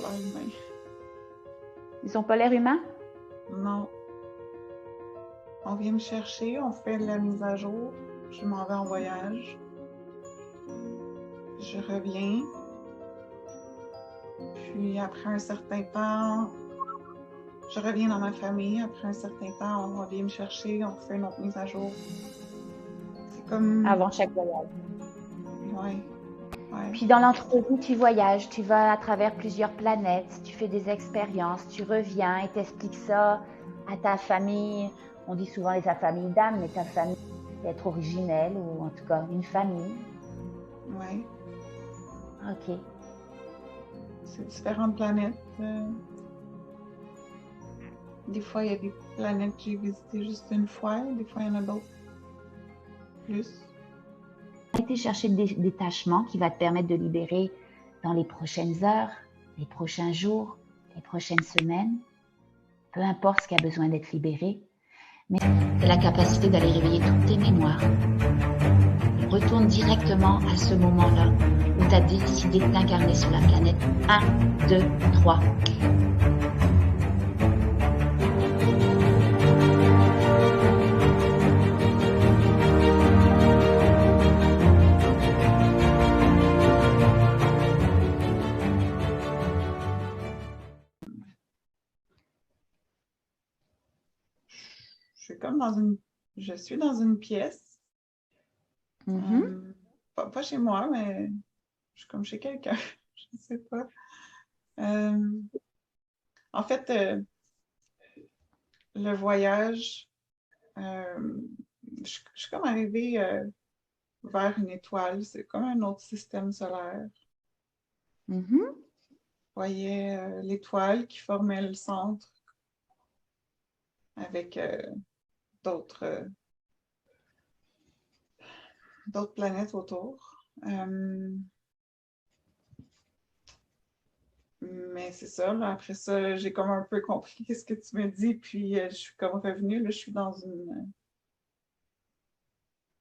l'air humain. Ils n'ont pas l'air humains? Non. On vient me chercher, on fait la mise à jour. Je m'en vais en voyage. Je reviens. Puis après un certain temps, je reviens dans ma famille. Après un certain temps, on vient me chercher, on fait une autre mise à jour. C'est comme... Avant chaque voyage. Ouais. Ouais. Puis dans l'entrevue, tu voyages, tu vas à travers plusieurs planètes, tu fais des expériences, tu reviens et t'expliques ça à ta famille. On dit souvent les familles d'âme, mais ta famille peut être originelle ou en tout cas une famille. Ouais. Ok. C'est différentes planètes. Des fois, il y a des planètes que j'ai visitées juste une fois. Des fois, il y en a d'autres plus. Été chercher des détachements qui va te permettre de libérer dans les prochaines heures, les prochains jours, les prochaines semaines, peu importe ce qui a besoin d'être libéré, mais c'est la capacité d'aller réveiller toutes tes mémoires. Retourne directement à ce moment-là où tu as décidé de t'incarner sur la planète. 1, 2, 3. Je suis dans une pièce. Pas chez moi, mais je suis comme chez quelqu'un. Je ne sais pas. En fait, le voyage, je suis comme arrivée vers une étoile. C'est comme un autre système solaire. Je voyais l'étoile qui formait le centre avec d'autres planètes autour. Mais c'est ça, là, après ça, j'ai comme un peu compris ce que tu me dis, puis je suis comme revenue, là, je suis dans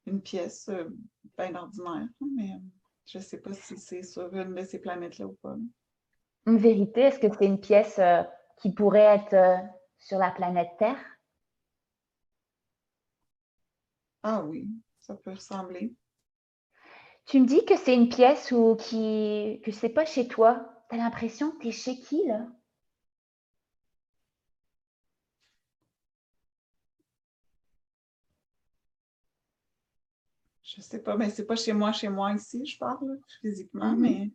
une pièce bien ordinaire, mais je sais pas si c'est sur une de ces planètes-là ou pas. Là. Une vérité, est-ce que c'est une pièce qui pourrait être sur la planète Terre? Ah oui, ça peut ressembler. Tu me dis que c'est une pièce que c'est pas chez toi. T'as l'impression que t'es chez qui, là? Je sais pas, mais c'est pas chez moi ici, je parle physiquement, mais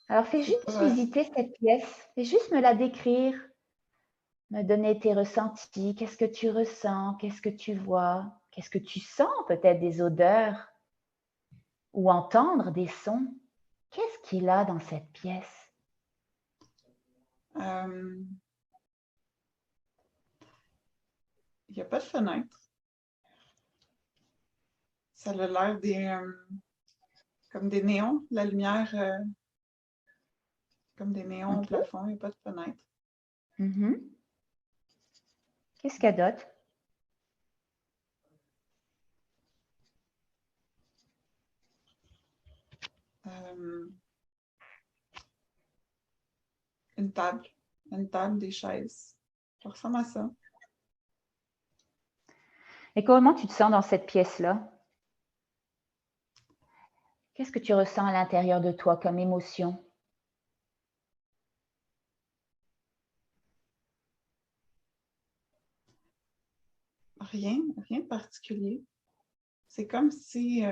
Alors, fais c'est juste pas. visiter cette pièce. Fais juste me la décrire. Me donner tes ressentis. Qu'est-ce que tu ressens? Qu'est-ce que tu vois? Qu'est-ce que tu sens? Peut-être des odeurs ou entendre des sons. Qu'est-ce qu'il a dans cette pièce? Il n'y a pas de fenêtre. Ça a l'air comme des néons, la lumière comme des néons au plafond, il n'y a pas de fenêtre. Qu'est-ce qu'il y a d'autre? Une table, des chaises. Ça ressemble à ça. Et comment tu te sens dans cette pièce-là? Qu'est-ce que tu ressens à l'intérieur de toi comme émotion? Rien de particulier. C'est comme si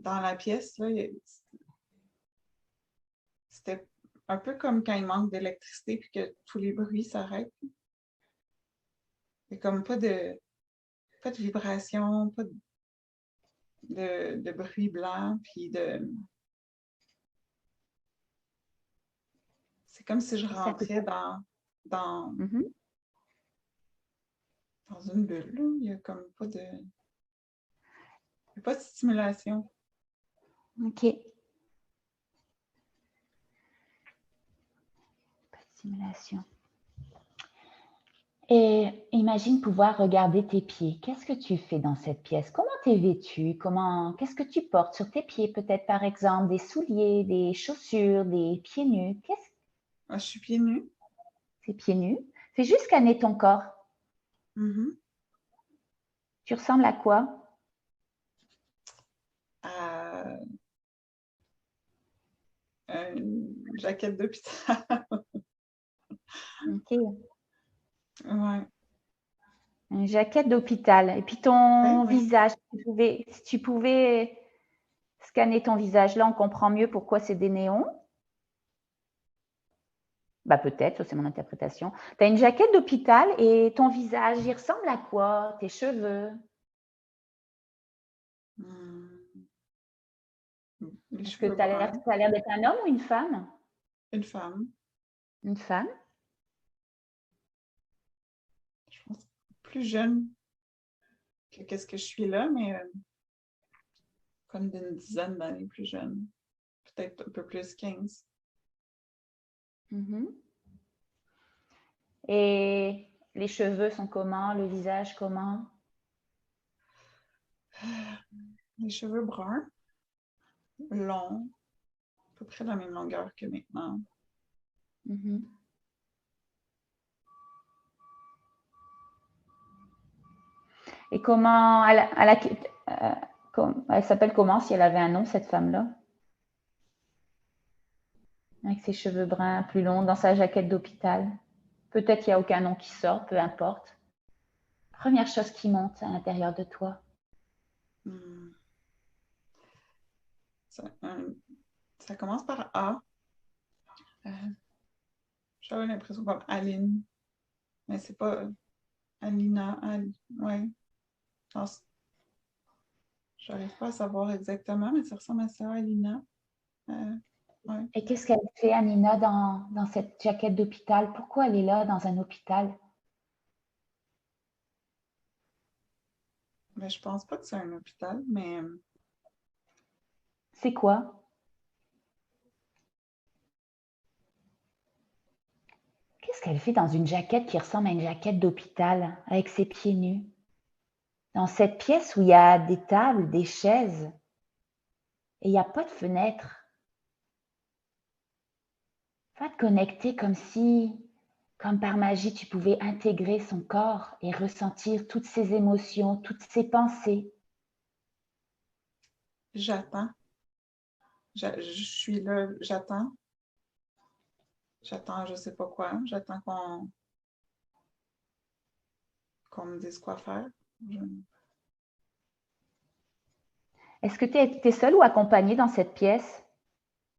dans la pièce, là, c'était un peu comme quand il manque d'électricité puis que tous les bruits s'arrêtent. Il n'y a comme pas de vibration, pas de bruit blanc, puis c'est comme si je rentrais dans une bulle. Là. Il n'y a comme pas de... Il n'y a pas de stimulation. OK. Pas de stimulation. Et imagine pouvoir regarder tes pieds. Qu'est-ce que tu fais dans cette pièce? Comment tu es vêtu? Qu'est-ce que tu portes sur tes pieds? Peut-être par exemple des souliers, des chaussures, des pieds nus. Ah, je suis pieds nus. C'est pieds nus. Fais juste scanner ton corps. Mhm. Tu ressembles à quoi? À une jaquette d'hôpital. Ok. Ouais. Une jaquette d'hôpital. Et puis Oui, ton oui. visage, si tu pouvais scanner ton visage, là, on comprend mieux pourquoi c'est des néons. Bah peut-être, ça c'est mon interprétation. Tu as une jaquette d'hôpital et ton visage, il ressemble à quoi? Tes cheveux? Hmm. Les Est-ce que cheveux tu as bruns. l'air d'être un homme ou une femme? Une femme. Une femme. Je pense plus jeune que qu'est-ce que je suis là, mais comme d'une dizaine d'années plus jeune. Peut-être un peu plus 15. Mhm. Et les cheveux sont comment? Le visage comment? Les cheveux bruns, longs, à peu près de la même longueur que maintenant. Mhm. Et comment elle s'appelle comment si elle avait un nom, cette femme-là? Avec ses cheveux bruns plus longs, dans sa jaquette d'hôpital. Peut-être qu'il n'y a aucun nom qui sort, peu importe. Première chose qui monte à l'intérieur de toi. Hmm. Ça, ça commence par A. Euh, J'avais l'impression comme Aline, mais c'est pas Alina. Ouais. J'arrive pas à savoir exactement, mais ça ressemble à ça, Alina. Euh, ouais. Et qu'est-ce qu'elle fait, Anina, dans cette jaquette d'hôpital? Pourquoi elle est là dans un hôpital? Mais je pense pas que c'est un hôpital, mais C'est quoi? Qu'est-ce qu'elle fait dans une jaquette qui ressemble à une jaquette d'hôpital, avec ses pieds nus? Dans cette pièce où il y a des tables, des chaises, et il n'y a pas de fenêtre. Va te connecter comme par magie, tu pouvais intégrer son corps et ressentir toutes ses émotions, toutes ses pensées. j'attends. Je suis là, j'attends. J'attends, je sais pas quoi. J'attends qu'on me dise quoi faire. Je, Est-ce que tu es seule ou accompagnée dans cette pièce?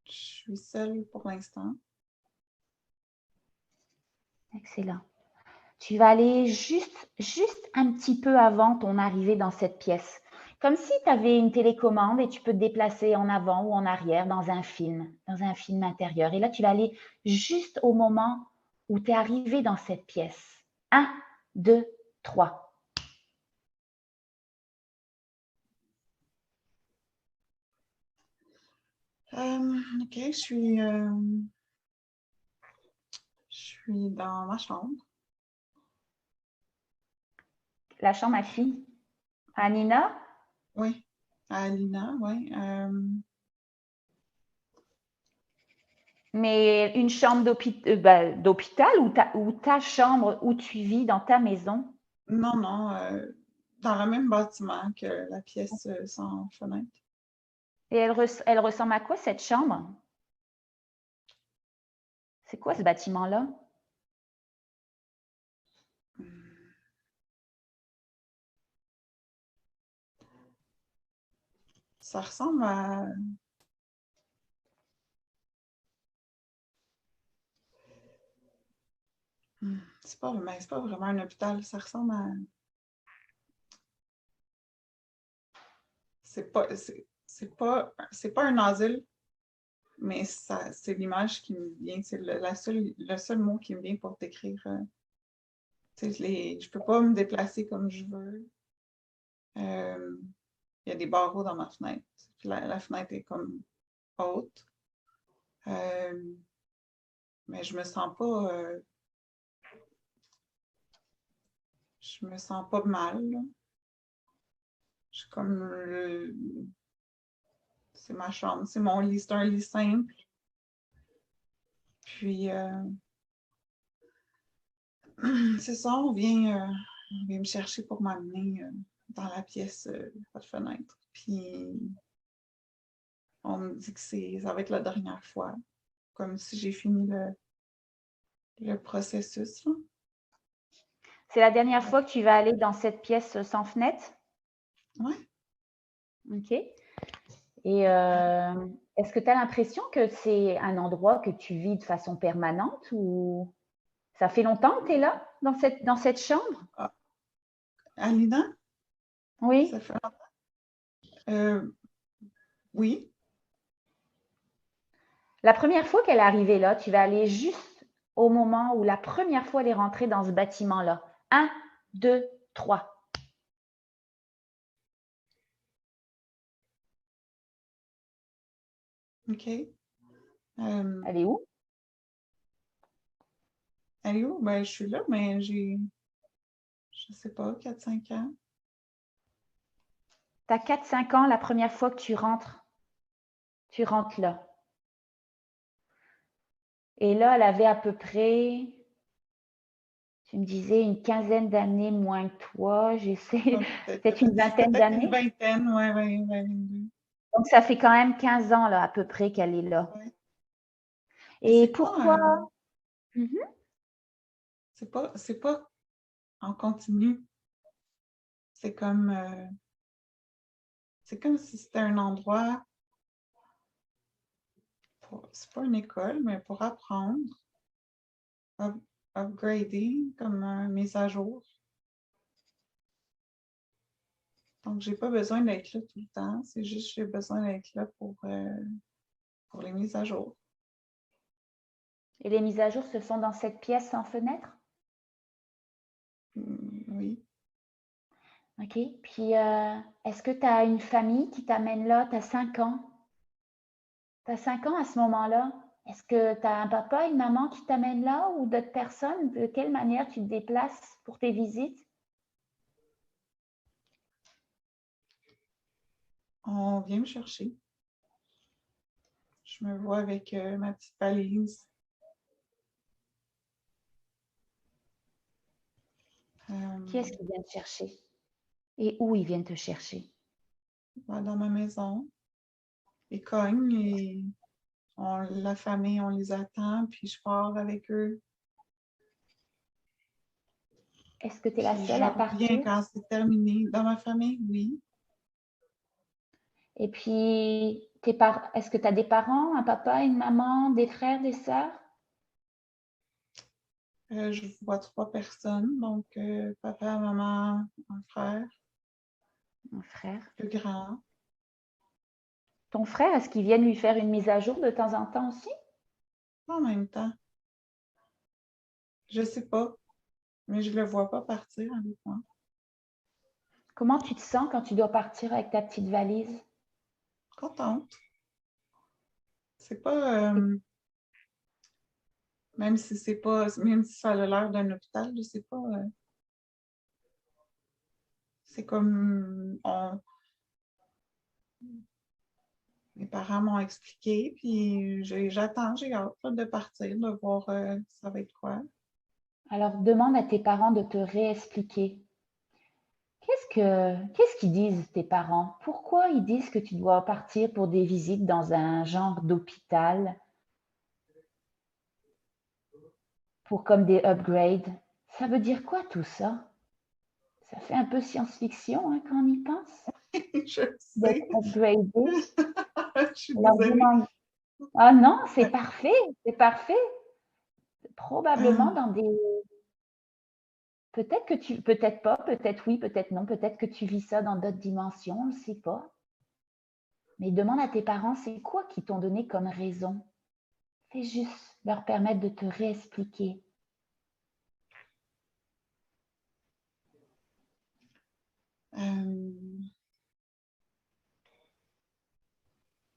je suis seule pour l'instant. Excellent. Tu vas aller juste un petit peu avant ton arrivée dans cette pièce. Comme si tu avais une télécommande et tu peux te déplacer en avant ou en arrière dans un film intérieur. Et là, tu vas aller juste au moment où tu es arrivé dans cette pièce. 1, 2, 3. OK, je suis dans ma chambre. La chambre à fille. Anina, Oui, à Alina, oui. mais une chambre d'hôpital ou ta chambre où tu vis dans ta maison. Non, non, dans le même bâtiment que la pièce sans fenêtre. Et elle ressemble à quoi cette chambre? C'est quoi ce bâtiment-là? Ça ressemble à... c'est pas vraiment un hôpital, ça ressemble à... C'est pas un asile, mais ça, c'est l'image qui me vient, c'est le seul mot qui me vient pour décrire. Je peux pas me déplacer comme je veux. Euh, Il y a des barreaux dans ma fenêtre. La fenêtre est comme haute. Euh, mais je me sens pas mal, là. Je suis comme, c'est ma chambre, c'est mon lit, c'est un lit simple. Puis, c'est ça, on vient me chercher pour m'amener dans la pièce, pas de fenêtre. Puis, on me dit que ça va être la dernière fois, comme si j'ai fini le processus. Là. C'est la dernière fois que tu vas aller dans cette pièce sans fenêtre? Ouais. OK. Et est-ce que tu as l'impression que c'est un endroit que tu vis de façon permanente ou ça fait longtemps que tu es là, dans cette chambre? Ah, Alina, ça Oui. fait oui. La première fois qu'elle est arrivée là, tu vas aller juste au moment où la première fois elle est rentrée dans ce bâtiment-là. 1, 2, 3. OK. Elle est où? Elle est où? Ben, je suis là, mais je sais pas, 4-5 ans. Tu as 4-5 ans la première fois que tu rentres là. Et là, elle avait à peu près, tu me disais, une quinzaine d'années moins que toi. J'essaie, peut-être une vingtaine Peut-être une d'années. vingtaine, ouais, 22. Donc, ça fait quand même 15 ans, là, à peu près, qu'elle est là. Ouais. Mais Et pourquoi? Mhm. c'est pas en continu. C'est comme, c'est comme si c'était un endroit, c'est pas une école, mais pour apprendre, up- upgrader, comme mise à jour. Donc, j'ai pas besoin d'être là tout le temps. C'est juste que j'ai besoin d'être là pour les mises à jour. Et les mises à jour se font dans cette pièce sans fenêtre? Oui. OK. Puis, est-ce que tu as une famille qui t'amène là? Tu as 5 ans. Tu as 5 ans à ce moment-là. Est-ce que tu as un papa, une maman qui t'amène là ou d'autres personnes? De quelle manière tu te déplaces pour tes visites? On vient me chercher. Je me vois avec ma petite valise. Qui est-ce qui vient te chercher? Et où ils viennent te chercher? Dans ma maison. Ils cognent et la famille, on les attend, puis je pars avec eux. Est-ce que tu es la Puis seule je à reviens partir? quand c'est terminé. Dans ma famille, oui. Et puis, est-ce que tu as des parents, un papa, une maman, des frères, des sœurs? Je vois 3 personnes, donc papa, maman, un frère, Un frère. plus grand. Ton frère, est-ce qu'ils viennent lui faire une mise à jour de temps en temps aussi? En même temps, je sais pas, mais je le vois pas partir avec moi. Comment tu te sens quand tu dois partir avec ta petite valise? Contente. C'est pas, même si c'est pas, même si ça a l'air d'un hôpital, je sais pas. C'est comme mes parents m'ont expliqué, puis j'attends, j'ai hâte là, de partir, de voir ça va être quoi. Alors, demande à tes parents de te réexpliquer. Qu'est-ce qu'ils disent tes parents? Pourquoi ils disent que tu dois partir pour des visites dans un genre d'hôpital pour comme des upgrades? Ça veut dire quoi tout ça? Ça fait un peu science-fiction hein, quand on y pense, Je d'être sais. upgradé. Je suis On leur désolée. demande, ah non, c'est parfait. Probablement Ah, dans des, peut-être pas, peut-être oui, peut-être non, peut-être que tu vis ça dans d'autres dimensions, on ne sait pas. Mais demande à tes parents, c'est quoi qui t'ont donné comme raison? C'est juste leur permettre de te réexpliquer. euh,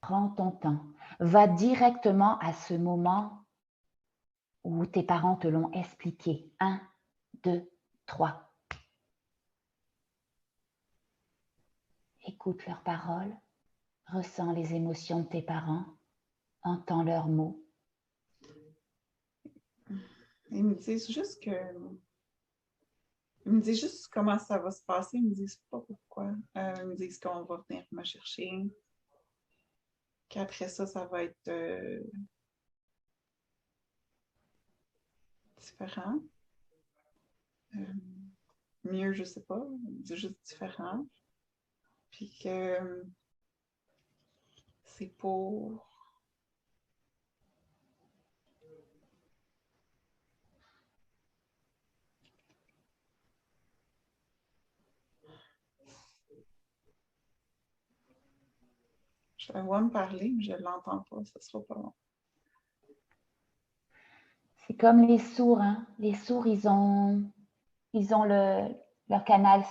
Prends ton temps. Va directement à ce moment où tes parents te l'ont expliqué. 1, 2, 3. Écoute leurs paroles, ressens les émotions de tes parents, entends leurs mots. Ils me disent juste que... Ils me disent juste comment ça va se passer. Ils me disent pas pourquoi. Ils me disent qu'on va venir me chercher. Qu'après ça, ça va être différent. Mieux, je sais pas. C'est juste différent. Puis que c'est pour... Je la vois me parler, mais je ne l'entends pas. Ça sera pas long. C'est comme les sourds, hein. Les sourds, ils ont leur canal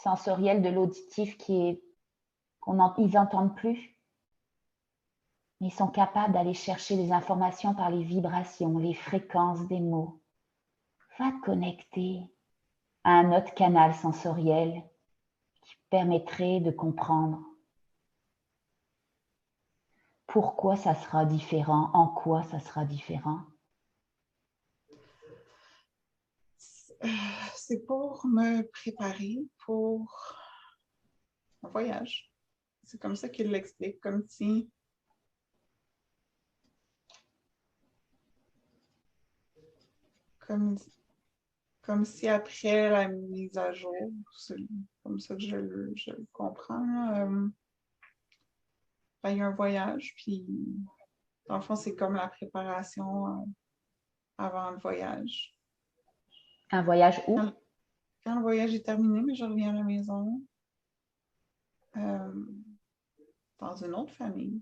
sensoriel de l'auditif ils n'entendent plus. Mais ils sont capables d'aller chercher des informations par les vibrations, les fréquences des mots. Va te connecter à un autre canal sensoriel qui permettrait de comprendre pourquoi ça sera différent, en quoi ça sera différent. C'est pour me préparer pour un voyage. C'est comme ça qu'il l'explique, comme si après la mise à jour, c'est comme ça que je le comprends, ben, il y a un voyage, puis dans le fond, c'est comme la préparation avant le voyage. Un voyage où? Quand le voyage est terminé, mais je reviens à la maison dans une autre famille.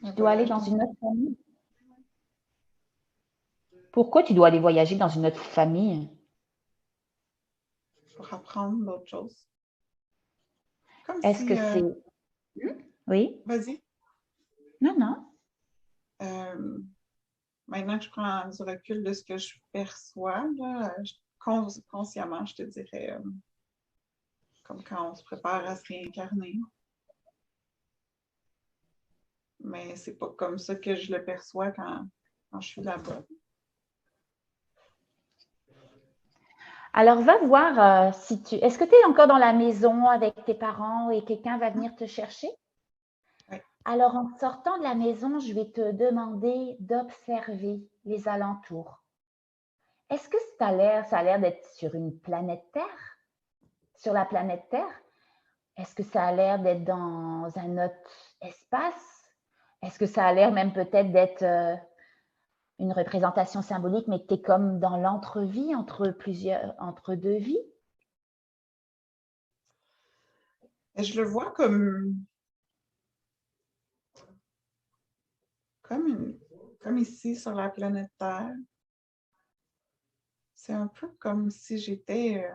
Tu dois aller dans une autre famille? Pourquoi tu dois aller voyager dans une autre famille? Pour apprendre d'autres choses. Comme Est-ce si... que c'est... Oui? Vas-y. Non. Maintenant que je prends du recul de ce que je perçois, là, consciemment, je te dirais, comme quand on se prépare à se réincarner. Mais c'est pas comme ça que je le perçois quand je suis là-bas. Alors, va voir si tu... Est-ce que tu es encore dans la maison avec tes parents et quelqu'un va venir te chercher? Oui. Alors, en sortant de la maison, je vais te demander d'observer les alentours. Est-ce que ça a l'air d'être sur une planète Terre? Sur la planète Terre? Est-ce que ça a l'air d'être dans un autre espace? Est-ce que ça a l'air même peut-être d'être une représentation symbolique, mais que tu es comme dans l'entre-vie, entre deux vies? Et je le vois comme ici sur la planète Terre. C'est un peu comme si j'étais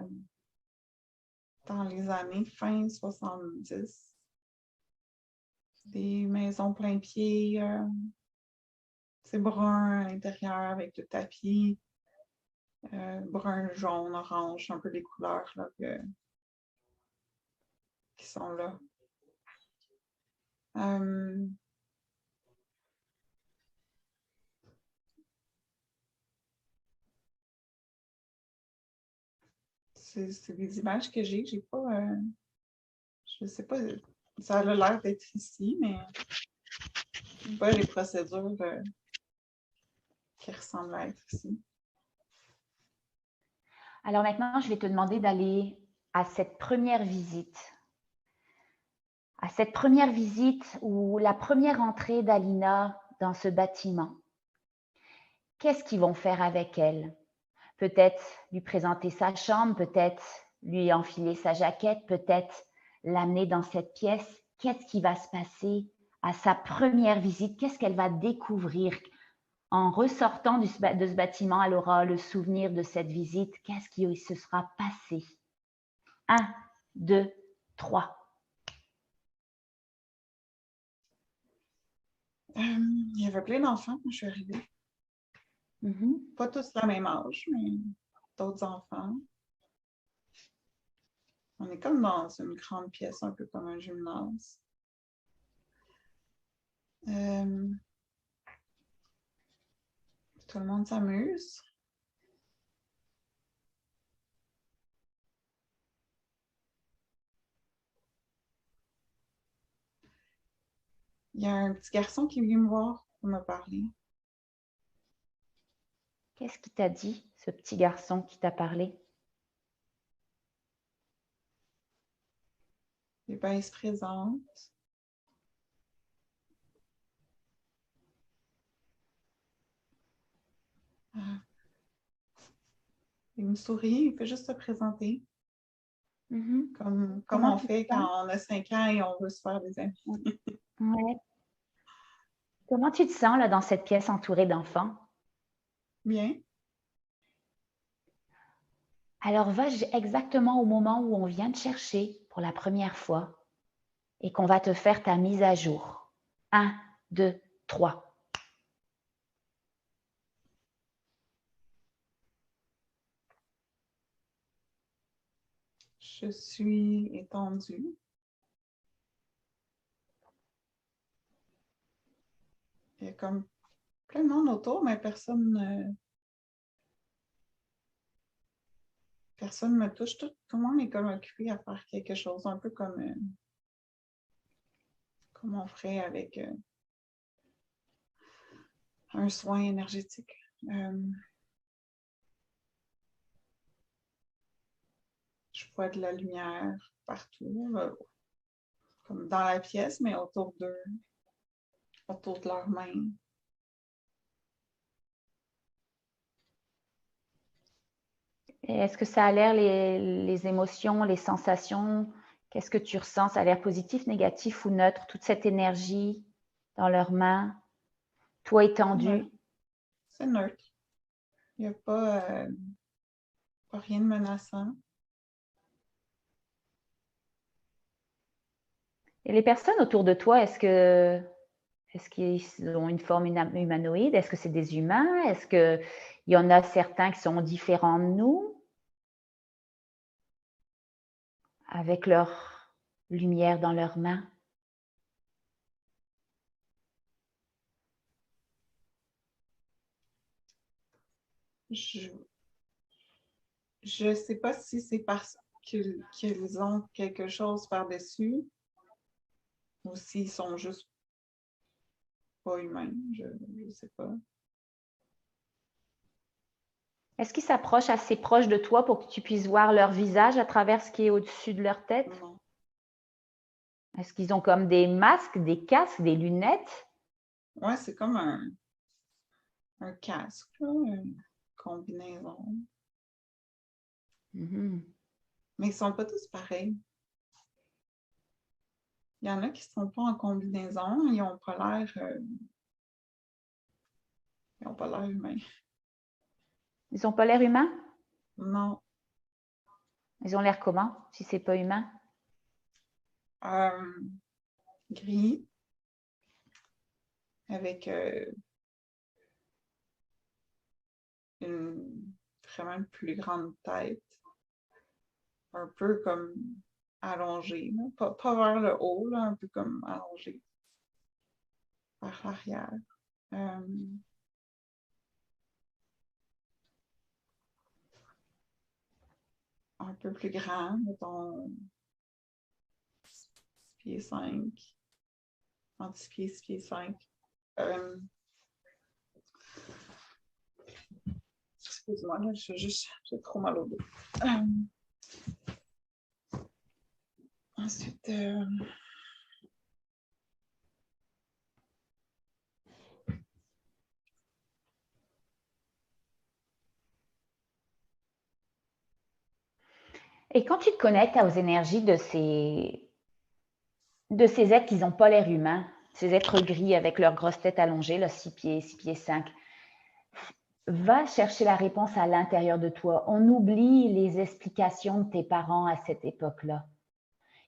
dans les années fin 70. Des maisons plein pied, c'est brun à l'intérieur avec le tapis, brun, jaune, orange, un peu les couleurs là, qui sont là. C'est des images que j'ai pas, je sais pas, ça a l'air d'être ici, mais pas les procédures qui ressemblent à être ici. Alors maintenant, je vais te demander d'aller à cette première visite. À cette première visite ou la première entrée d'Alina dans ce bâtiment. Qu'est-ce qu'ils vont faire avec elle? Peut-être lui présenter sa chambre, peut-être lui enfiler sa jaquette, peut-être l'amener dans cette pièce. Qu'est-ce qui va se passer à sa première visite? Qu'est-ce qu'elle va découvrir? En ressortant de ce bâtiment, elle aura le souvenir de cette visite. Qu'est-ce qui se sera passé? 1, 2, 3. Il y avait plein d'enfants quand je suis arrivée. Pas tous la même âge, mais d'autres enfants. On est comme dans une grande pièce, un peu comme un gymnase. Tout le monde s'amuse. Il y a un petit garçon qui vient me voir pour me parler. Qu'est-ce qu'il t'a dit, ce petit garçon qui t'a parlé? Et ben, il se présente. Il me sourit, il fait juste se présenter. Comme Comment on tu te fait sens? quand on a 5 ans et on veut se faire des amis. Ouais. Comment tu te sens là dans cette pièce entourée d'enfants? Bien. Alors va exactement au moment où on vient te chercher pour la première fois et qu'on va te faire ta mise à jour. 1, 2, 3. Je suis étendue. Il y a comme plein de monde autour, mais personne ne me touche. Tout le monde est comme occupé à faire quelque chose, un peu comme on ferait avec un soin énergétique. Je vois de la lumière partout, comme dans la pièce, mais autour d'eux, autour de leurs mains. Et est-ce que ça a l'air, les émotions, les sensations, qu'est-ce que tu ressens? Ça a l'air positif, négatif ou neutre? Toute cette énergie dans leurs mains, toi étendu. C'est neutre. Il n'y a pas rien de menaçant. Et les personnes autour de toi, est-ce qu'ils ont une forme humanoïde? Est-ce que c'est des humains? Est-ce qu'il y en a certains qui sont différents de nous, avec leur lumière dans leurs mains? Je ne sais pas si c'est parce qu'ils ont quelque chose par-dessus ou s'ils sont juste pas humains. Je ne sais pas. Est-ce qu'ils s'approchent assez proche de toi pour que tu puisses voir leur visage à travers ce qui est au-dessus de leur tête? Non. Est-ce qu'ils ont comme des masques, des casques, des lunettes? Ouais, c'est comme un casque, là, une combinaison. Mhm. Mais ils ne sont pas tous pareils. Il y en a qui ne sont pas en combinaison, ils n'ont pas l'air humains. Ils n'ont pas l'air humains? Non. Ils ont l'air comment, si c'est pas humain? Gris, avec vraiment une plus grande tête, un peu comme allongée, pas vers le haut, là, un peu comme allongée vers l'arrière. Un peu plus grand, mettons 6 pieds 5, entre 6 pieds 6 pieds 5. Excuse-moi, là, j'ai trop mal au dos. Ensuite, Et quand tu te connectes aux énergies de ces êtres qui n'ont pas l'air humains, ces êtres gris avec leur grosse tête allongée, là, 6 pieds 5, va chercher la réponse à l'intérieur de toi. On oublie les explications de tes parents à cette époque-là.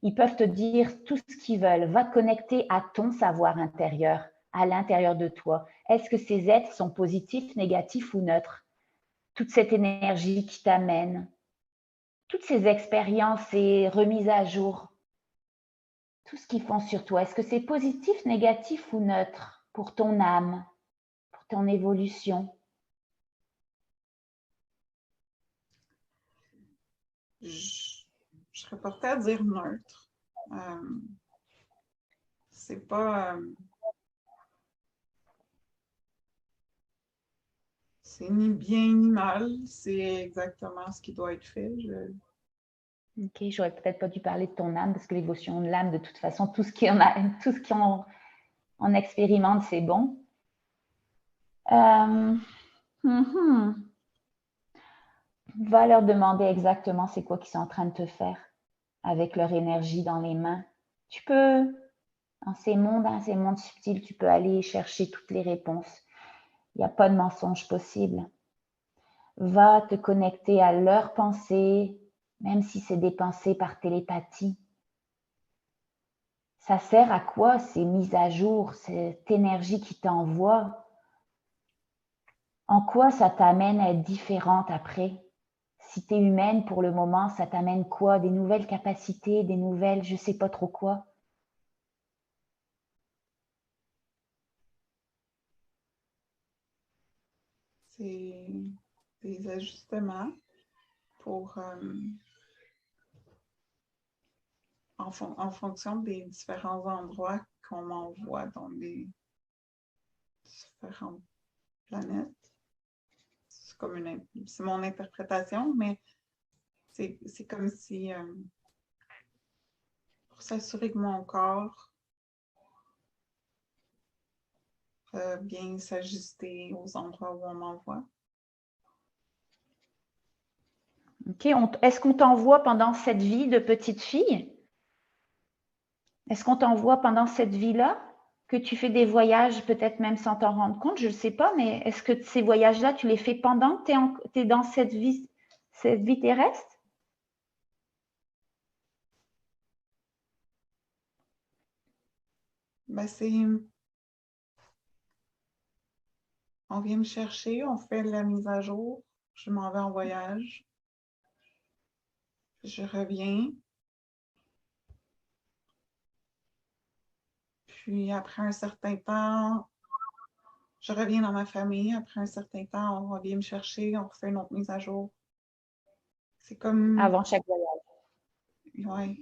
Ils peuvent te dire tout ce qu'ils veulent. Va te connecter à ton savoir intérieur, à l'intérieur de toi. Est-ce que ces êtres sont positifs, négatifs ou neutres? Toute cette énergie qui t'amène, toutes ces expériences et remises à jour, tout ce qu'ils font sur toi, est-ce que c'est positif, négatif ou neutre pour ton âme, pour ton évolution? je serais portée à dire neutre. C'est pas... c'est ni bien ni mal, c'est exactement ce qui doit être fait. Ok, j'aurais peut-être pas dû parler de ton âme, parce que l'évolution de l'âme, de toute façon, tout ce qu'on expérimente, c'est bon. Va leur demander exactement c'est quoi qu'ils sont en train de te faire avec leur énergie dans les mains. Tu peux, dans ces mondes subtils, tu peux aller chercher toutes les réponses. Il n'y a pas de mensonge possible. Va te connecter à leurs pensées, même si c'est des pensées par télépathie. Ça sert à quoi ces mises à jour, cette énergie qui t'envoie? En quoi ça t'amène à être différente après? Si tu es humaine pour le moment, ça t'amène quoi? Des nouvelles capacités, des nouvelles, je sais pas trop quoi. C'est des ajustements pour... en fonction des différents endroits qu'on m'envoie dans les différentes planètes. C'est mon interprétation, mais c'est comme si pour s'assurer que mon corps bien s'ajuster aux endroits où on m'envoie. Ok, est-ce qu'on t'envoie pendant cette vie de petite fille? Est-ce qu'on t'envoie pendant cette vie-là? Que tu fais des voyages peut-être même sans t'en rendre compte, je ne sais pas, mais est-ce que ces voyages-là, tu les fais pendant que tu es dans cette vie terrestre? Ben on vient me chercher, on fait la mise à jour, je m'en vais en voyage, je reviens, puis après un certain temps, je reviens dans ma famille, après un certain temps, on revient me chercher, on refait une autre mise à jour. C'est comme... Avant chaque voyage. Ouais.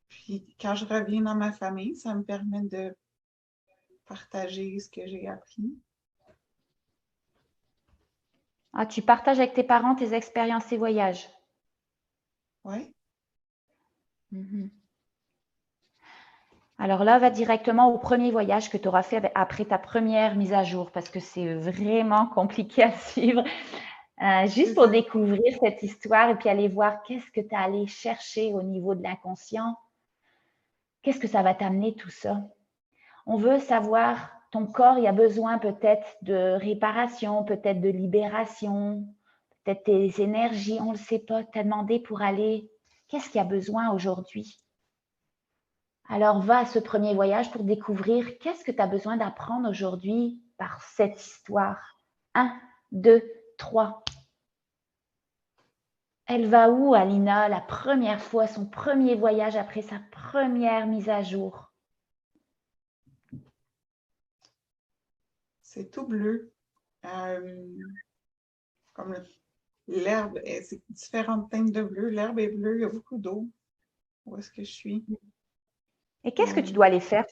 Puis quand je reviens dans ma famille, ça me permet de partager ce que j'ai appris. Ah, tu partages avec tes parents tes expériences et voyages. Ouais. Alors là, va directement au premier voyage que tu auras fait après ta première mise à jour, parce que c'est vraiment compliqué à suivre. Juste pour découvrir cette histoire et puis aller voir qu'est-ce que tu as allé chercher au niveau de l'inconscient. Qu'est-ce que ça va t'amener tout ça? On veut savoir, ton corps, il a besoin peut-être de réparation, peut-être de libération, peut-être tes énergies, on ne le sait pas. Tu as demandé pour aller, qu'est-ce qu'il y a besoin aujourd'hui? Alors va à ce premier voyage pour découvrir qu'est-ce que tu as besoin d'apprendre aujourd'hui par cette histoire. 1, 2, 3. Elle va où, Alina, la première fois, son premier voyage après sa première mise à jour? C'est tout bleu. Comme l'herbe, c'est différentes teintes de bleu. L'herbe est bleue, il y a beaucoup d'eau. Où est-ce que je suis? Et qu'est-ce que tu dois aller faire?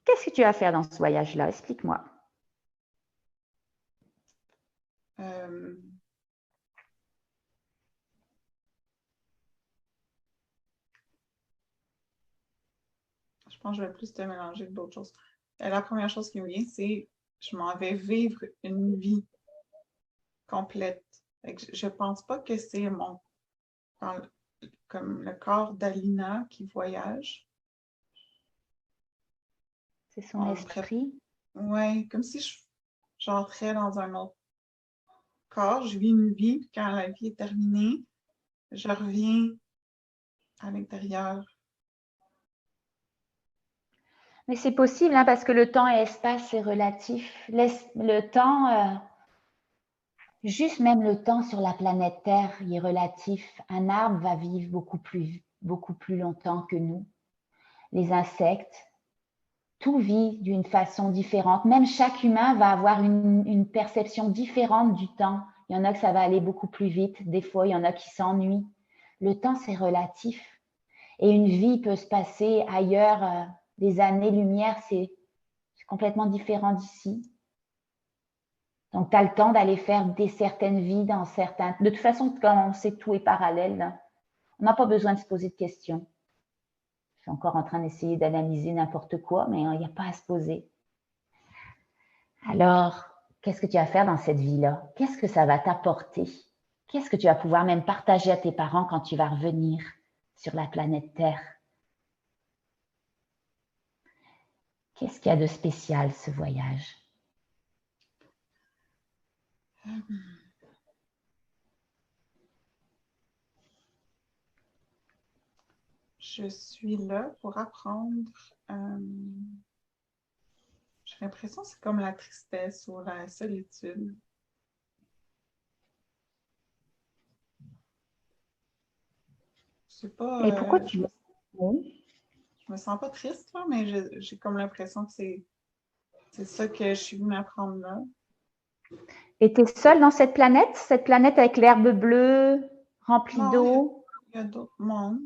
Qu'est-ce que tu vas faire dans ce voyage-là? Explique-moi. Je pense que je vais plus te mélanger que d'autres choses. La première chose qui me vient, c'est je m'en vais vivre une vie complète. Je pense pas que c'est comme le corps d'Alina qui voyage. C'est son esprit. Ouais, comme si j'entrais dans un autre corps, je vis une vie, puis quand la vie est terminée, je reviens à l'intérieur. Mais c'est possible, hein, parce que le temps et l'espace, c'est relatif. Le temps, juste même le temps sur la planète Terre, il est relatif. Un arbre va vivre beaucoup plus longtemps que nous. Les insectes, tout vit d'une façon différente. Même chaque humain va avoir une perception différente du temps. Il y en a que ça va aller beaucoup plus vite. Des fois, il y en a qui s'ennuient. Le temps, c'est relatif. Et une vie peut se passer ailleurs, des années-lumière, c'est complètement différent d'ici. Donc, tu as le temps d'aller faire certaines vies dans certains... De toute façon, quand on sait tout est parallèle, là, on n'a pas besoin de se poser de questions. Je suis encore en train d'essayer d'analyser n'importe quoi, mais il n'y a pas à se poser. Alors, qu'est-ce que tu vas faire dans cette vie-là? Qu'est-ce que ça va t'apporter? Qu'est-ce que tu vas pouvoir même partager à tes parents quand tu vas revenir sur la planète Terre? Qu'est-ce qu'il y a de spécial, ce voyage? Je suis là pour apprendre. J'ai l'impression que c'est comme la tristesse ou la solitude. Je sais pas, Et pourquoi tu... je me sens pas triste, là, mais j'ai comme l'impression que c'est ça que je suis venue apprendre là. Et tu es seule dans cette planète avec l'herbe bleue remplie Non, d'eau? il y a d'autres mondes.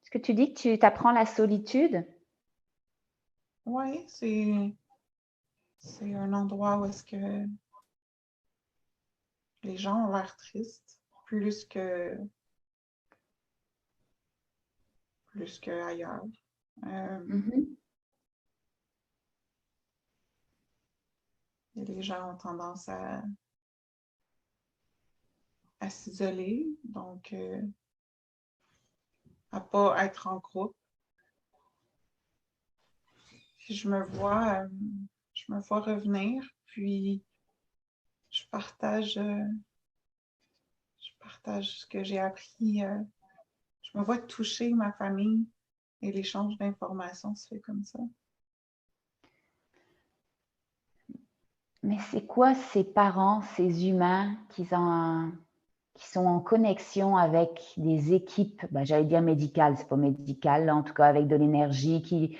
Est-ce que tu dis que tu t'apprends la solitude? Oui, c'est un endroit où est-ce que les gens ont l'air tristes, plus que ailleurs. Et les gens ont tendance à s'isoler, donc à pas être en groupe. Puis je me vois revenir, puis je partage ce que j'ai appris. Je me vois toucher ma famille et l'échange d'informations se fait comme ça. Mais c'est quoi ces parents, ces humains qui sont en connexion avec des équipes, j'allais dire médicales, c'est pas médical, là, en tout cas avec de l'énergie,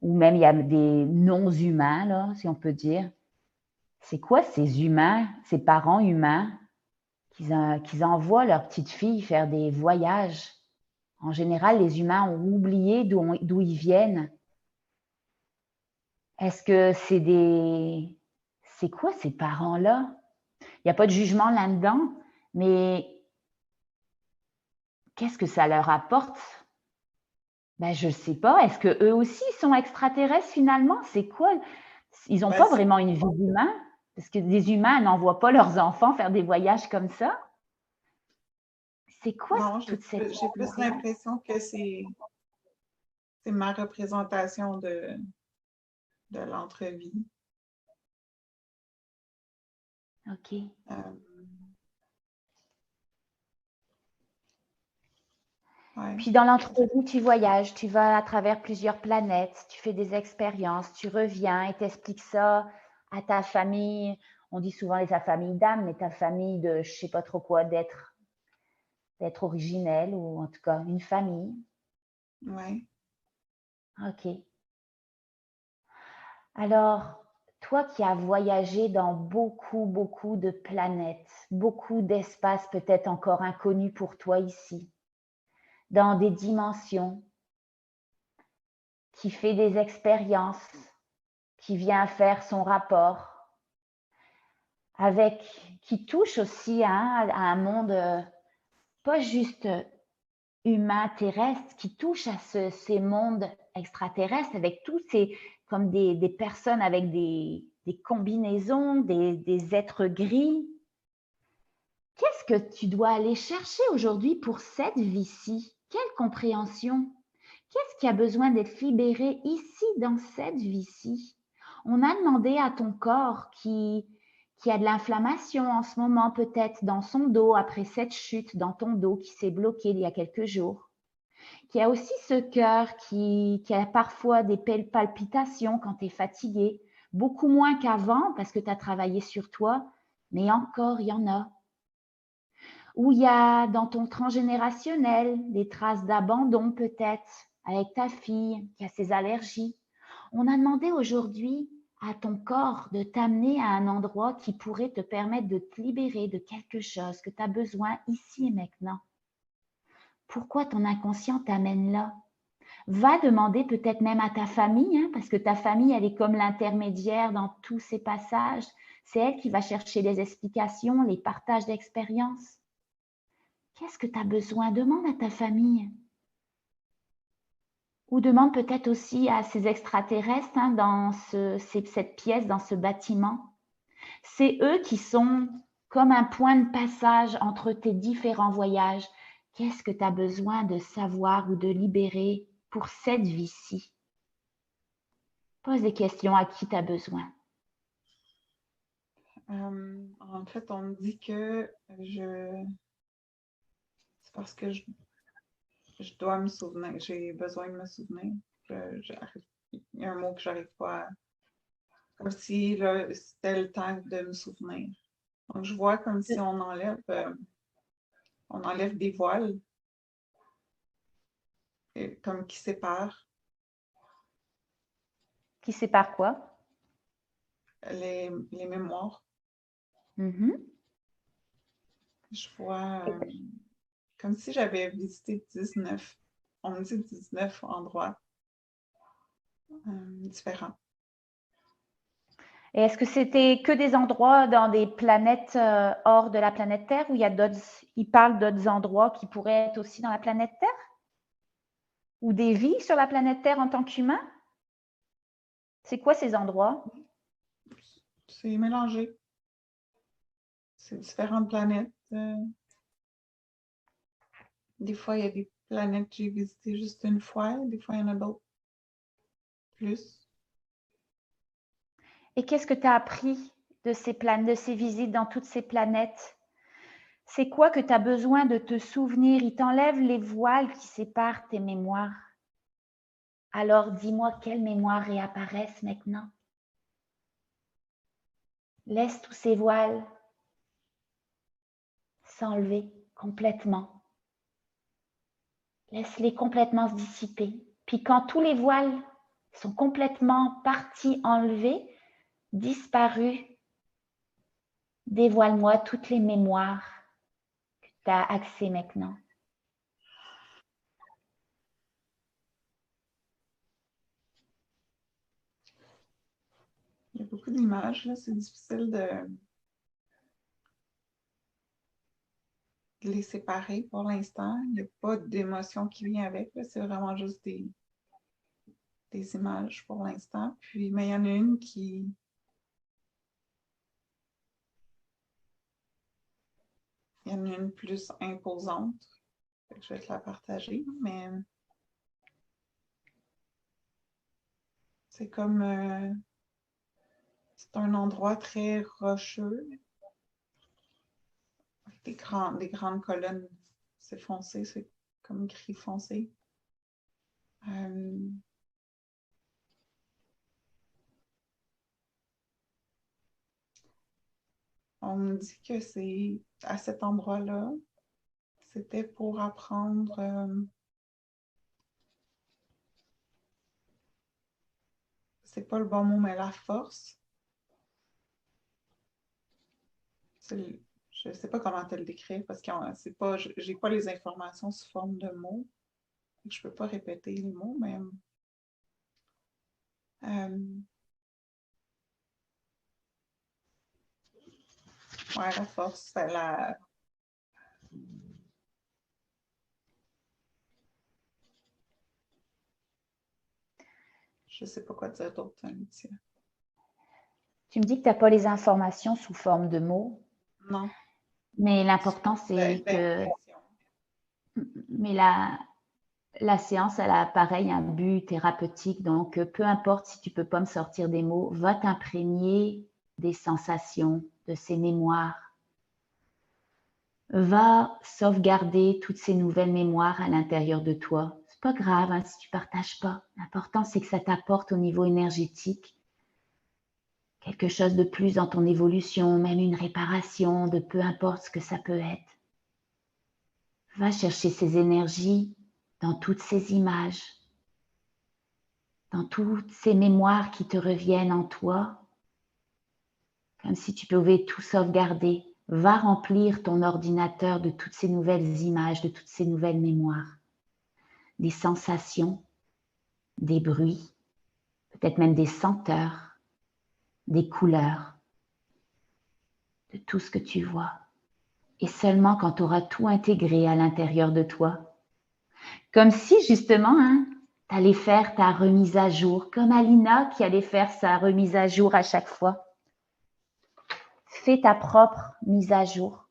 ou même il y a des non-humains, là, si on peut dire. C'est quoi ces humains, ces parents humains qui envoient leurs petites filles faire des voyages? En général, les humains ont oublié d'où ils viennent. Est-ce que c'est quoi ces parents-là? Il n'y a pas de jugement là-dedans, mais qu'est-ce que ça leur apporte? Je ne sais pas. Est-ce qu'eux aussi sont extraterrestres finalement? C'est quoi? Ils n'ont pas vraiment une vie d'humain, parce que des humains n'envoient pas leurs enfants faire des voyages comme ça. C'est quoi toute cette... J'ai plus l'impression que c'est ma représentation de l'entrevie. OK. Ouais. Puis dans l'entrevue, tu voyages, tu vas à travers plusieurs planètes, tu fais des expériences, tu reviens et t'expliques ça à ta famille. On dit souvent ta famille d'âme, mais ta famille de je sais pas trop quoi, d'être originelle, ou en tout cas une famille. Ouais. OK. Alors, toi qui as voyagé dans beaucoup, beaucoup de planètes, beaucoup d'espaces peut-être encore inconnus pour toi ici, dans des dimensions, qui fait des expériences, qui vient faire son rapport, qui touche aussi à un monde pas juste humain, terrestre, qui touche à ces mondes extraterrestres avec tous ces, comme des personnes avec des combinaisons, des êtres gris. Qu'est-ce que tu dois aller chercher aujourd'hui pour cette vie-ci? Quelle compréhension? Qu'est-ce qui a besoin d'être libéré ici, dans cette vie-ci? On a demandé à ton corps qui a de l'inflammation en ce moment, peut-être dans son dos, après cette chute dans ton dos qui s'est bloqué il y a quelques jours, qui a aussi ce cœur qui a parfois des palpitations quand tu es fatigué, beaucoup moins qu'avant parce que tu as travaillé sur toi, mais encore, il y en a. Ou il y a dans ton transgénérationnel des traces d'abandon peut-être avec ta fille qui a ses allergies. On a demandé aujourd'hui à ton corps de t'amener à un endroit qui pourrait te permettre de te libérer de quelque chose que tu as besoin ici et maintenant. Pourquoi ton inconscient t'amène là? Va demander peut-être même à ta famille, hein, parce que ta famille, elle est comme l'intermédiaire dans tous ces passages. C'est elle qui va chercher les explications, les partages d'expériences. Qu'est-ce que tu as besoin? Demande à ta famille. Ou demande peut-être aussi à ces extraterrestres hein, dans cette pièce, dans ce bâtiment. C'est eux qui sont comme un point de passage entre tes différents voyages. Qu'est-ce que tu as besoin de savoir ou de libérer pour cette vie-ci? Pose des questions à qui tu as besoin. En fait, on me dit que c'est parce que je dois me souvenir, j'ai besoin de me souvenir. Il y a un mot que j'arrive pas à... Comme si là, c'était le temps de me souvenir. Donc, je vois comme si on enlève des voiles, comme qui séparent Qui sépare quoi? les mémoires. Mhm. Je vois comme si j'avais visité 19, on me dit 19 endroits différents. Et est-ce que c'était que des endroits dans des planètes hors de la planète Terre ou il parle d'autres endroits qui pourraient être aussi dans la planète Terre? Ou des vies sur la planète Terre en tant qu'humain? C'est quoi ces endroits? C'est mélangé. C'est différentes planètes. Des fois, il y a des planètes que j'ai visitées juste une fois. Des fois, il y en a d'autres plus. Et qu'est-ce que tu as appris de ces visites dans toutes ces planètes? C'est quoi que tu as besoin de te souvenir? Il t'enlève les voiles qui séparent tes mémoires. Alors dis-moi quelles mémoires réapparaissent maintenant. Laisse tous ces voiles s'enlever complètement. Laisse-les complètement se dissiper. Puis quand tous les voiles sont complètement partis, enlevés, disparus, dévoile-moi toutes les mémoires que tu as accès maintenant. Il y a beaucoup d'images, là. C'est difficile de les séparer pour l'instant. Il n'y a pas d'émotion qui vient avec. C'est vraiment juste des images pour l'instant. Puis, mais il y en a une qui... Il y en a une plus imposante. Je vais te la partager, mais c'est comme... c'est un endroit très rocheux, avec des grandes colonnes. C'est foncé, c'est comme gris foncé. On me dit que c'est à cet endroit-là, c'était pour apprendre c'est pas le bon mot, mais la force. Je sais pas comment te le décrire parce que c'est pas, j'ai pas les informations sous forme de mots. Je peux pas répéter les mots, mais ouais, la force, je sais pas quoi dire d'autre, Alicia. Tu me dis que tu n'as pas les informations sous forme de mots, Non. mais l'important c'est que... Mais la séance, elle a pareil un but thérapeutique, donc peu importe si tu peux pas me sortir des mots, va t'imprégner des sensations, de ces mémoires. Va sauvegarder toutes ces nouvelles mémoires à l'intérieur de toi. C'est pas grave hein, si tu partages pas. L'important c'est que ça t'apporte au niveau énergétique quelque chose de plus dans ton évolution, même une réparation, de peu importe ce que ça peut être. Va chercher ces énergies dans toutes ces images. dans toutes ces mémoires qui te reviennent en toi, comme si tu pouvais tout sauvegarder. Va remplir ton ordinateur de toutes ces nouvelles images, de toutes ces nouvelles mémoires, des sensations, des bruits, peut-être même des senteurs, des couleurs, de tout ce que tu vois. Et seulement quand tu auras tout intégré à l'intérieur de toi, comme si justement, tu allais faire ta remise à jour, comme Alina qui allait faire sa remise à jour à chaque fois. Fais ta propre mise à jour.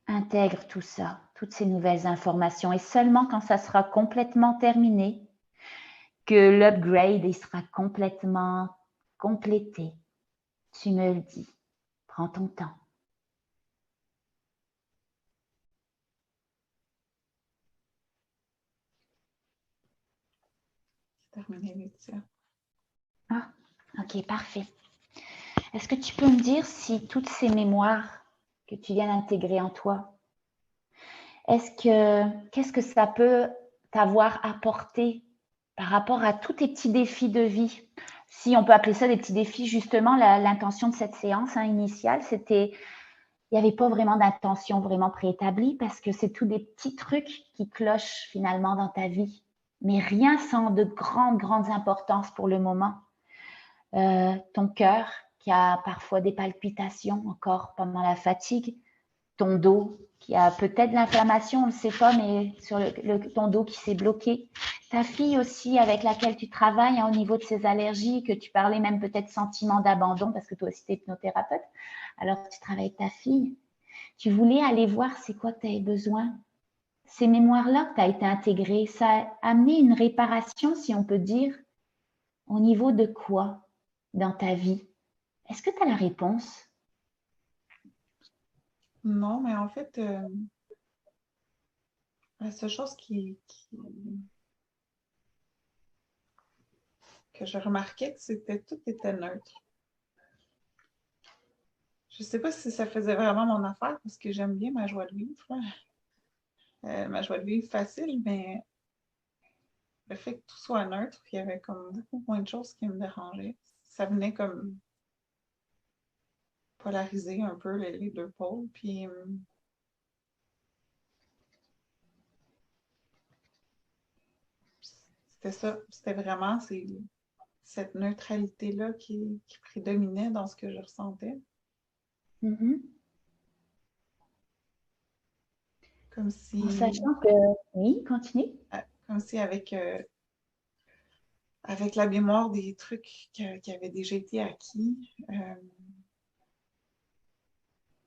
Intègre tout ça, toutes ces nouvelles informations. Et seulement quand ça sera complètement terminé, que l'upgrade il sera complètement complété, tu me le dis. Prends ton temps. C'est terminé, Laetitia. Ah, ok, parfait. Est-ce que tu peux me dire si toutes ces mémoires que tu viens d'intégrer en toi, qu'est-ce que ça peut t'avoir apporté par rapport à tous tes petits défis de vie? Si on peut appeler ça des petits défis, justement, l'intention de cette séance initiale, c'était, il n'y avait pas vraiment d'intention vraiment préétablie parce que c'est tous des petits trucs qui clochent finalement dans ta vie, mais rien sans de grandes importances pour le moment. Ton cœur qui a parfois des palpitations encore pendant la fatigue, ton dos qui a peut-être de l'inflammation, on ne sait pas, mais sur ton dos qui s'est bloqué. Ta fille aussi avec laquelle tu travailles au niveau de ses allergies, que tu parlais même peut-être sentiment d'abandon parce que toi aussi tu es hypnothérapeute. Alors tu travailles avec ta fille. Tu voulais aller voir c'est quoi que tu avais besoin. Ces mémoires-là que tu as été intégrées, ça a amené une réparation, si on peut dire, au niveau de quoi dans ta vie? Est-ce que tu as la réponse? Non, mais en fait, la seule chose que je remarquais, que tout était neutre. Je sais pas si ça faisait vraiment mon affaire parce que j'aime bien ma joie de vivre. Ma joie de vivre facile, mais le fait que tout soit neutre, il y avait comme beaucoup moins de choses qui me dérangeaient. Ça venait comme polariser un peu les deux pôles. Puis c'était ça. C'était vraiment cette neutralité-là qui prédominait dans ce que je ressentais. Mm-hmm. Comme si, En sachant que, oui, continue. comme si avec la mémoire des trucs qui avaient déjà été acquis,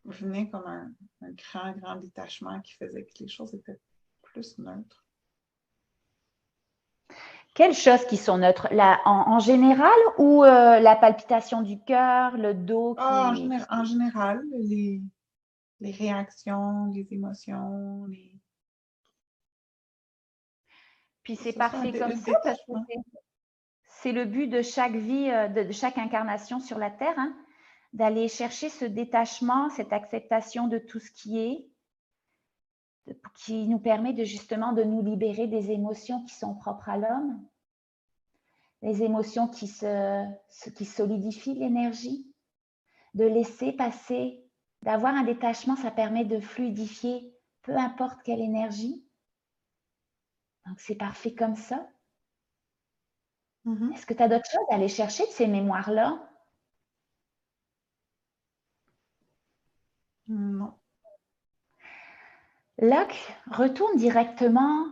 venait comme un grand détachement qui faisait que les choses étaient plus neutres. Quelles choses qui sont neutres? En général ou la palpitation du cœur, le dos Ah, qui... en général, les réactions, les émotions, Puis c'est ce soit parfait comme un ça parce que détachement. c'est le but de chaque vie, de chaque incarnation sur la Terre, d'aller chercher ce détachement, cette acceptation de tout ce qui est, qui nous permet de justement de nous libérer des émotions qui sont propres à l'homme, les émotions qui solidifient l'énergie, de laisser passer, d'avoir un détachement, ça permet de fluidifier peu importe quelle énergie. Donc c'est parfait comme ça. Mm-hmm. Est-ce que tu as d'autres choses à aller chercher de ces mémoires-là? Non. Locke, retourne directement,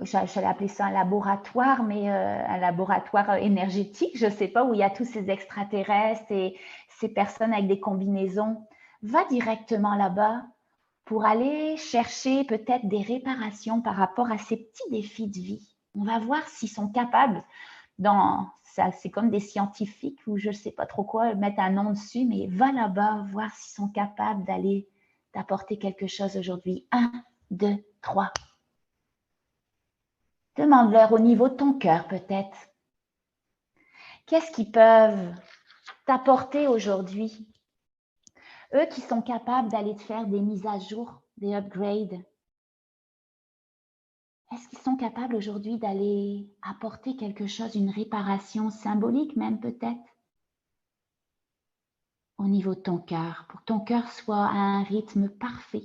j'allais appeler ça un laboratoire, mais un laboratoire énergétique, je ne sais pas, où il y a tous ces extraterrestres et ces personnes avec des combinaisons. Va directement là-bas pour aller chercher peut-être des réparations par rapport à ces petits défis de vie. On va voir s'ils sont capables, c'est comme des scientifiques ou je ne sais pas trop quoi, mettre un nom dessus, mais va là-bas voir s'ils sont capables d'aller t'apporter quelque chose aujourd'hui. 1, 2, 3. Demande-leur au niveau de ton cœur peut-être. Qu'est-ce qu'ils peuvent t'apporter aujourd'hui? Eux qui sont capables d'aller te faire des mises à jour, des upgrades. est-ce qu'ils sont capables aujourd'hui d'aller apporter quelque chose, une réparation symbolique même peut-être, au niveau de ton cœur, pour que ton cœur soit à un rythme parfait,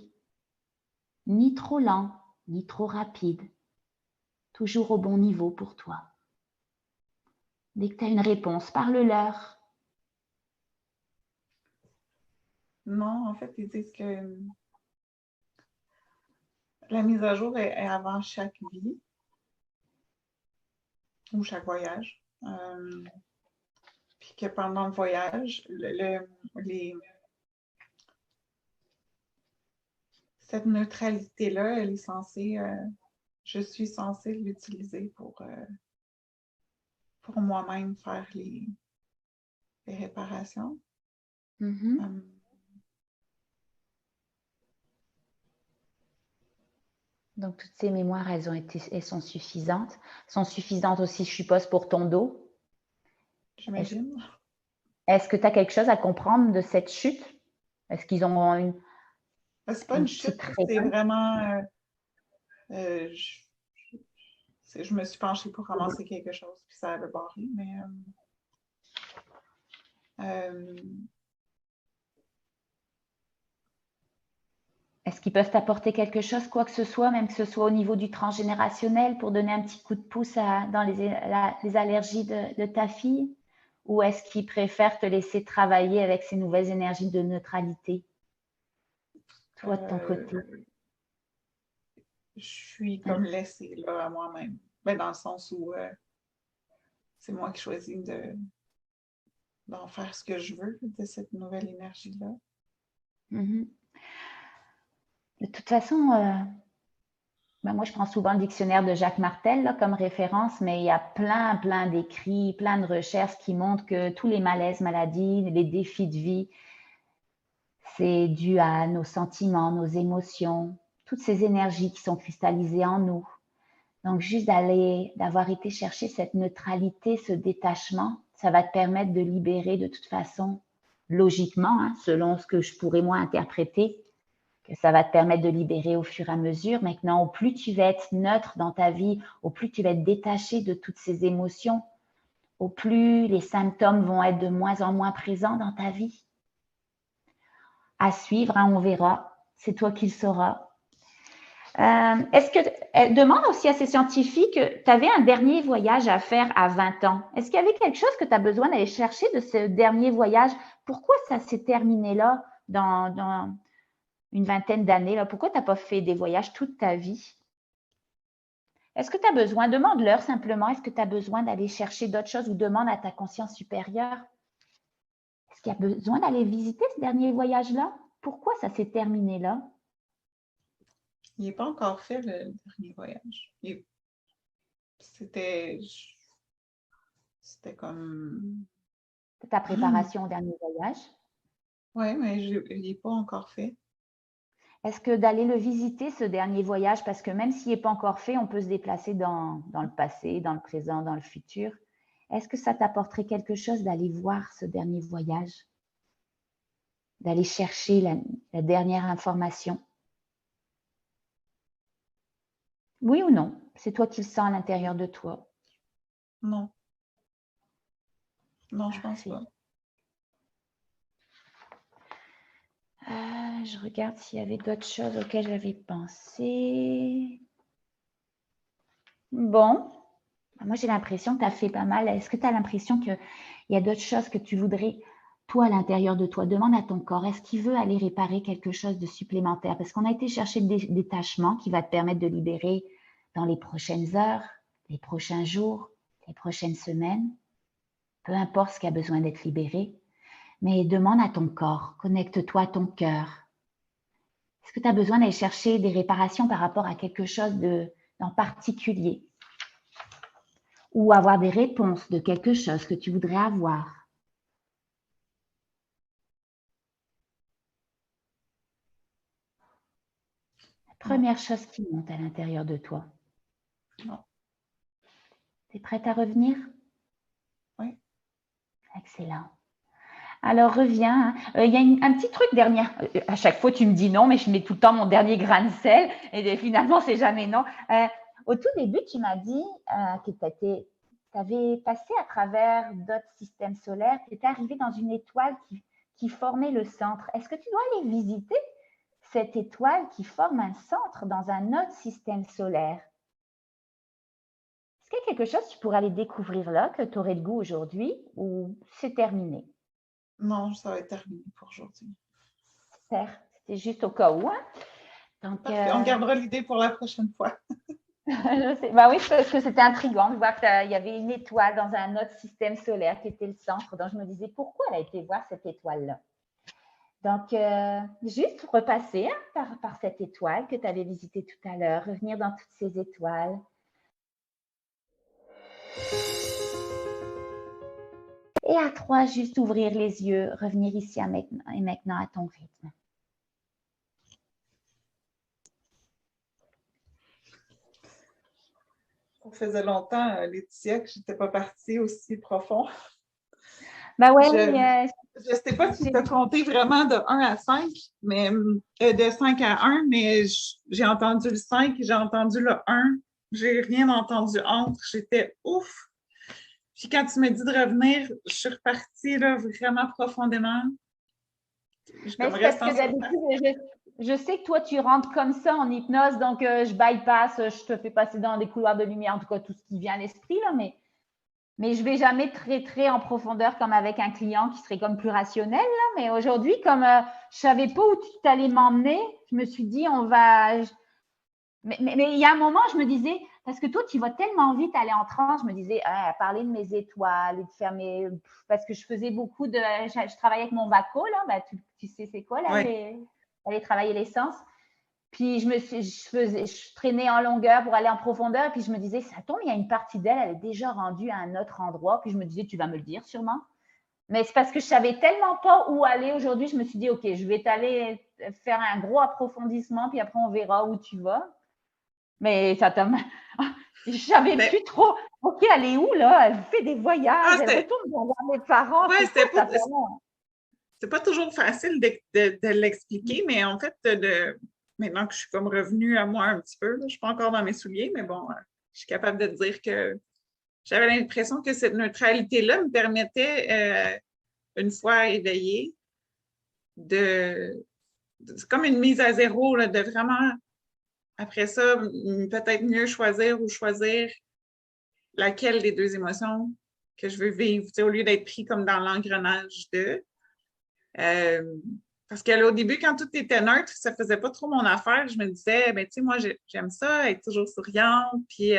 ni trop lent, ni trop rapide, toujours au bon niveau pour toi. Dès que tu as une réponse, parle-leur. Non, en fait, ils disent que la mise à jour est avant chaque vie ou chaque voyage. Puis que pendant le voyage, cette neutralité-là, elle est censée, je suis censée l'utiliser pour moi-même faire les réparations. Mhm. Donc, toutes ces mémoires, elles sont suffisantes. Sont suffisantes aussi, je suppose, pour ton dos. J'imagine. Est-ce que tu as quelque chose à comprendre de cette chute? Est-ce qu'ils ont C'est pas une chute, petite c'est réponse? vraiment. Je me suis penchée pour ramasser quelque chose, puis ça avait barré, mais. Est-ce qu'ils peuvent t'apporter quelque chose, quoi que ce soit, même que ce soit au niveau du transgénérationnel, pour donner un petit coup de pouce dans les allergies de ta fille? Ou est-ce qu'ils préfèrent te laisser travailler avec ces nouvelles énergies de neutralité? Toi, de ton côté. Je suis comme laissée là à moi-même. Ben, dans le sens où c'est moi qui choisis d'en faire ce que je veux de cette nouvelle énergie-là. Mm-hmm. De toute façon, moi, je prends souvent le dictionnaire de Jacques Martel là, comme référence, mais il y a plein d'écrits, plein de recherches qui montrent que tous les malaises, maladies, les défis de vie, c'est dû à nos sentiments, nos émotions, toutes ces énergies qui sont cristallisées en nous. Donc, juste d'avoir été chercher cette neutralité, ce détachement, ça va te permettre de libérer de toute façon, logiquement, hein, selon ce que je pourrais moi interpréter, que ça va te permettre de libérer au fur et à mesure. Maintenant, au plus tu vas être neutre dans ta vie, au plus tu vas être détaché de toutes ces émotions, au plus les symptômes vont être de moins en moins présents dans ta vie. À suivre, hein, on verra. C'est toi qui le sauras. Est-ce que demande aussi à ces scientifiques, tu avais un dernier voyage à faire à 20 ans. Est-ce qu'il y avait quelque chose que tu as besoin d'aller chercher de ce dernier voyage? Pourquoi ça s'est terminé là dans une vingtaine d'années là? Pourquoi tu n'as pas fait des voyages toute ta vie? Est-ce que tu as besoin, demande-leur simplement, est-ce que tu as besoin d'aller chercher d'autres choses ou demande à ta conscience supérieure? Est-ce qu'il y a besoin d'aller visiter ce dernier voyage-là? Pourquoi ça s'est terminé là? Il n'est pas encore fait le dernier voyage. C'était comme. Ta préparation au dernier voyage? Oui, mais il n'est pas encore fait. Est-ce que d'aller le visiter, ce dernier voyage, parce que même s'il n'est pas encore fait, on peut se déplacer dans le passé, dans le présent, dans le futur. Est-ce que ça t'apporterait quelque chose d'aller voir ce dernier voyage? D'aller chercher la dernière information? Oui ou non? C'est toi qui le sens à l'intérieur de toi. Non. Non, je pense pas. Je regarde s'il y avait d'autres choses auxquelles j'avais pensé. Bon, moi j'ai l'impression que tu as fait pas mal. Est-ce que tu as l'impression qu'il y a d'autres choses que tu voudrais, toi, à l'intérieur de toi? Demande à ton corps, est-ce qu'il veut aller réparer quelque chose de supplémentaire? Parce qu'on a été chercher le détachement qui va te permettre de libérer dans les prochaines heures, les prochains jours, les prochaines semaines, peu importe ce qui a besoin d'être libéré. Mais demande à ton corps, connecte-toi à ton cœur. Est-ce que tu as besoin d'aller chercher des réparations par rapport à quelque chose en particulier? Ou avoir des réponses de quelque chose que tu voudrais avoir? La première chose qui monte à l'intérieur de toi. Non. Tu es prête à revenir? Oui. Excellent. Alors, reviens. Il y a un petit truc dernier. À chaque fois, tu me dis non, mais je mets tout le temps mon dernier grain de sel. Et finalement, c'est jamais non. Au tout début, tu m'as dit que tu avais passé à travers d'autres systèmes solaires, tu étais arrivé dans une étoile qui formait le centre. Est-ce que tu dois aller visiter cette étoile qui forme un centre dans un autre système solaire? Est-ce qu'il y a quelque chose que tu pourrais aller découvrir là, que tu aurais le goût aujourd'hui, ou c'est terminé? Non, ça va être terminé pour aujourd'hui. Super, c'était juste au cas où. Hein? Donc, Parfait, on gardera l'idée pour la prochaine fois. je sais. Ben oui, parce que c'était intriguant de voir qu'il y avait une étoile dans un autre système solaire qui était le centre. Donc, je me disais, pourquoi elle a été voir cette étoile-là? Donc, juste repasser par cette étoile que tu avais visitée tout à l'heure, revenir dans toutes ces étoiles. Et à 3, juste ouvrir les yeux, revenir ici et maintenant à ton rythme. Ça faisait longtemps, Laetitia, que je n'étais pas partie aussi profond. Ben ouais, je ne sais pas si tu as compté vraiment de 1 à 5, mais de 5 à 1, mais j'ai entendu le 5, j'ai entendu le 1. J'ai rien entendu entre. J'étais ouf. Puis quand tu m'as dit de revenir, je suis repartie là, vraiment profondément. Mais c'est parce que d'habitude, je sais que toi, tu rentres comme ça en hypnose, donc je bypass, je te fais passer dans des couloirs de lumière, en tout cas tout ce qui vient à l'esprit, là, mais je vais jamais très en profondeur comme avec un client qui serait comme plus rationnel. Là. Mais aujourd'hui, comme je savais pas où tu allais m'emmener, je me suis dit, on va… Mais il y a un moment, je me disais, parce que toi, tu vas tellement vite aller en transe, je me disais, parler de mes étoiles et de faire mes… Parce que je faisais beaucoup de… Je travaillais avec mon VACO, là, ben, tu sais c'est quoi, là, ouais. aller travailler l'essence. Puis je traînais en longueur pour aller en profondeur. Et puis je me disais, ça tombe, il y a une partie d'elle, elle est déjà rendue à un autre endroit. Puis je me disais, tu vas me le dire sûrement. Mais c'est parce que je savais tellement pas où aller aujourd'hui. Je me suis dit, OK, je vais t'aller faire un gros approfondissement. Puis après, on verra où tu vas. Mais ça t'a… Je savais plus trop. OK, elle est où là? Elle fait des voyages, elle retourne voir mes parents. Ouais, c'est quoi, c'est pas toujours facile de l'expliquer, mais en fait, maintenant que je suis comme revenue à moi un petit peu, là, je ne suis pas encore dans mes souliers, mais bon, je suis capable de dire que j'avais l'impression que cette neutralité-là me permettait, une fois éveillée, c'est comme une mise à zéro, là, de vraiment, après ça, peut-être mieux choisir ou choisir laquelle des deux émotions que je veux vivre, au lieu d'être pris comme dans l'engrenage de. Parce que là, au début, quand tout était neutre, ça faisait pas trop mon affaire. Je me disais, ben, tu sais, moi, j'aime ça, être toujours souriante, puis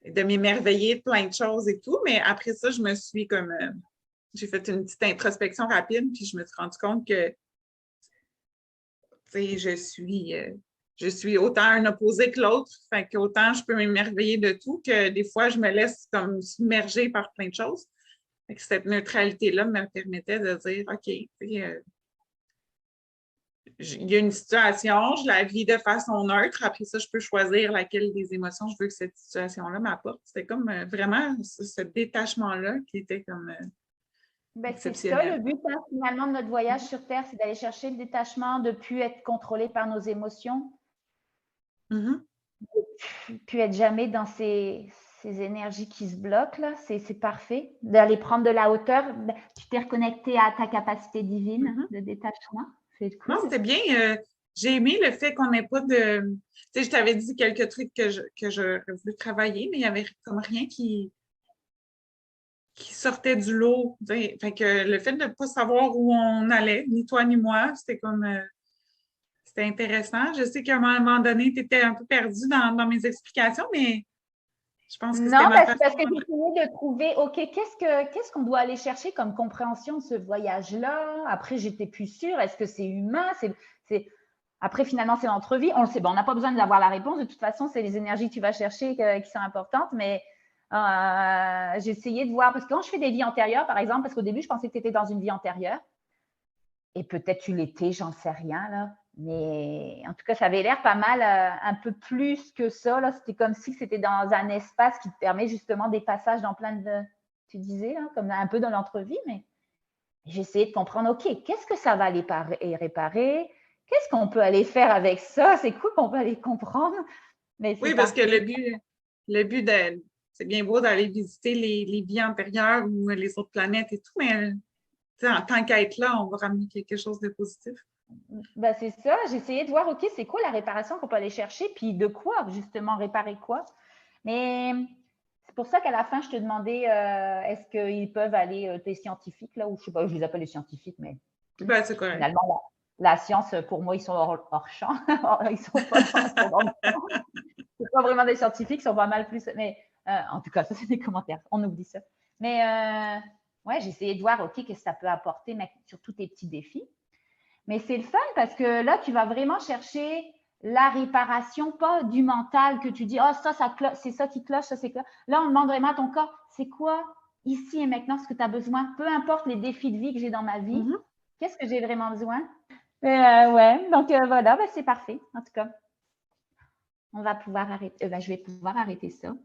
de m'émerveiller de plein de choses et tout. Mais après ça, je me suis comme, j'ai fait une petite introspection rapide, puis je me suis rendu compte que, tu sais, je suis autant un opposé que l'autre. Fait qu'autant je peux m'émerveiller de tout que des fois, je me laisse comme submerger par plein de choses. Fait que cette neutralité-là me permettait de dire, OK, il y a une situation, je la vis de façon neutre. Après ça, je peux choisir laquelle des émotions je veux que cette situation-là m'apporte. C'était comme vraiment ce détachement-là qui était comme ben, c'est ça exceptionnel. le but finalement de notre voyage sur Terre, c'est d'aller chercher le détachement, de ne plus être contrôlé par nos émotions, Mm-hmm. de ne plus être jamais dans ces énergies qui se bloquent. Là. C'est parfait. D'aller prendre de la hauteur. Tu t'es reconnecté à ta capacité divine de détachement. C'est cool. Non, c'était bien. J'ai aimé le fait qu'on n'ait pas de. Tu sais, je t'avais dit quelques trucs que j'aurais voulu travailler, mais il n'y avait comme rien qui sortait du lot. Fait que le fait de ne pas savoir où on allait, ni toi ni moi, c'était comme c'était intéressant. Je sais qu'à un moment donné, tu étais un peu perdu dans mes explications, mais je pense que c'était Non, ma c'est façon. parce que j'essayais de trouver, OK, qu'est-ce qu'on doit aller chercher comme compréhension de ce voyage-là? Après, j'étais plus sûre. Est-ce que c'est humain? Après, finalement, c'est l'entrevue. On le sait, bon, on n'a pas besoin d'avoir la réponse. De toute façon, c'est les énergies que tu vas chercher qui sont importantes. Mais j'ai essayé de voir, parce que quand je fais des vies antérieures, par exemple, parce qu'au début, je pensais que tu étais dans une vie antérieure. Et peut-être tu l'étais, j'en sais rien, là. Mais en tout cas, ça avait l'air pas mal, un peu plus que ça. Là. C'était comme si c'était dans un espace qui te permet justement des passages dans plein de… Tu disais, là, comme un peu dans l'entrevue, mais j'ai essayé de comprendre, OK, qu'est-ce que ça va aller réparer? Qu'est-ce qu'on peut aller faire avec ça? C'est cool qu'on peut aller comprendre. Mais c'est Oui, parce que parfait. c'est bien beau d'aller visiter les vies antérieures ou les autres planètes et tout, mais en tant qu'à être là, on va ramener quelque chose de positif. Ben, c'est ça. J'ai essayé de voir, OK, c'est quoi la réparation qu'on peut aller chercher, puis de quoi, justement, réparer quoi. Mais c'est pour ça qu'à la fin, je te demandais, est-ce qu'ils peuvent aller, tes scientifiques, là, ou je sais pas, je les appelle les scientifiques, mais Ben, c'est correct. finalement, la science, pour moi, ils sont hors champ. Ils sont pas dans le champ. C'est pas vraiment des scientifiques, ils sont pas mal plus. Mais en tout cas, ça, c'est des commentaires. On oublie ça. Mais ouais, j'ai essayé de voir, OK, qu'est-ce que ça peut apporter sur tous tes petits défis. Mais c'est le fun parce que là, tu vas vraiment chercher la réparation, pas du mental que tu dis, oh, ça c'est ça qui cloche, ça, c'est cloche. Là, on demande vraiment à ton corps, c'est quoi ici et maintenant ce que tu as besoin, peu importe les défis de vie que j'ai dans ma vie, qu'est-ce que j'ai vraiment besoin? Ouais, donc voilà, ben, c'est parfait. En tout cas, on va pouvoir arrêter, je vais pouvoir arrêter ça.